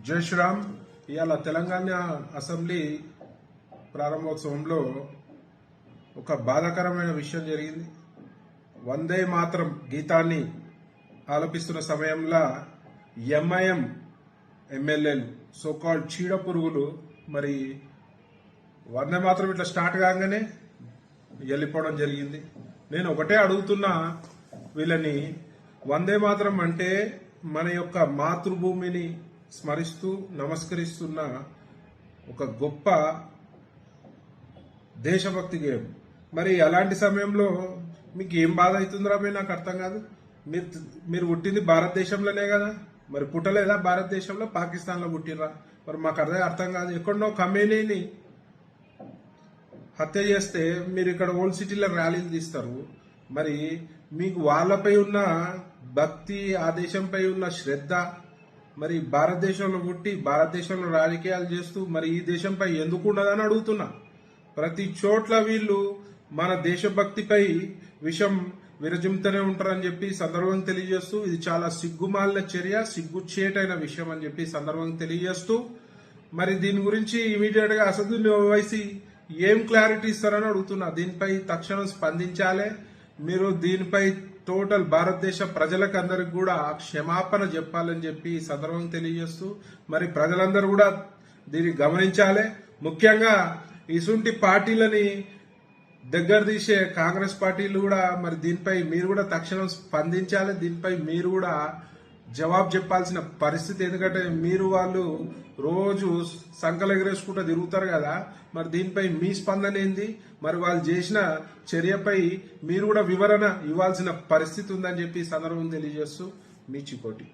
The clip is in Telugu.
జై శ్రీరామ్. ఇవాళ తెలంగాణ అసెంబ్లీ ప్రారంభోత్సవంలో ఒక బాధాకరమైన విషయం జరిగింది. వందే మాత్రం గీతాన్ని ఆలపిస్తున్న సమయంలో ఎంఐఎం ఎమ్మెల్యేలు సోకాల్డ్ చీడ పురుగులు మరి వందే మాత్రం ఇట్లా స్టార్ట్ కాగానే వెళ్ళిపోవడం జరిగింది. నేను ఒకటే అడుగుతున్నా వీళ్ళని, వందే మాత్రం అంటే మన యొక్క మాతృభూమిని స్మరిస్తూ నమస్కరిస్తున్న ఒక గొప్ప దేశభక్తి గేయం. మరి అలాంటి సమయంలో మీకు ఏం బాధ అవుతుందిరా మీ నాకు అర్థం కాదు. మీరు పుట్టింది భారతదేశంలోనే కదా, మరి పుట్టలేదా భారతదేశంలో, పాకిస్తాన్లో పుట్టినరా? మరి మాకు అర్థం కాదు. ఎక్కడో కమేనీని హత్య చేస్తే మీరు ఇక్కడ ఓల్డ్ సిటీలో ర్యాలీలు తీస్తారు. మరి మీకు వాళ్ళపై ఉన్న భక్తి, ఆ దేశంపై ఉన్న శ్రద్ధ, మరి భారతదేశంలో పుట్టి భారతదేశంలో రాజకీయాలు చేస్తూ మరి ఈ దేశంపై ఎందుకు ఉండదని అడుగుతున్నా. ప్రతి చోట్ల వీళ్ళు మన దేశభక్తిపై విషం విరజిమ్తూనే ఉంటారని చెప్పి సందర్భంగా తెలియజేస్తూ, ఇది చాలా సిగ్గుమాలిన చర్య, సిగ్గుచేటైన విషయం అని చెప్పి సందర్భంగా తెలియజేస్తూ, మరి దీని గురించి ఇమీడియట్ గా అసదుద్దీన్ ఓవైసీ ఏం క్లారిటీ ఇస్తారని అడుగుతున్నా. దీనిపై తక్షణం స్పందించాలి. మీరు దీనిపై టోటల్ భారతదేశ ప్రజలకు అందరికి కూడా క్షమాపణ చెప్పాలని చెప్పి సందర్భంగా తెలియజేస్తూ, మరి ప్రజలందరూ కూడా దీన్ని గమనించాలి. ముఖ్యంగా ఇసుంటి పార్టీలని దగ్గర తీసే కాంగ్రెస్ పార్టీలు కూడా మరి దీనిపై మీరు కూడా తక్షణం స్పందించాలి. దీనిపై మీరు కూడా జవాబు చెప్పాల్సిన పరిస్థితి. ఎందుకంటే మీరు వాళ్ళు రోజు సంకలు ఎగరేసుకుంటూ తిరుగుతారు కదా, మరి దీనిపై మీ స్పందన ఏంది? మరి వాళ్ళు చేసిన చర్యపై మీరు కూడా వివరణ ఇవ్వాల్సిన పరిస్థితి ఉందని చెప్పి సందర్భం తెలియజేస్తూ మీ చికోటి.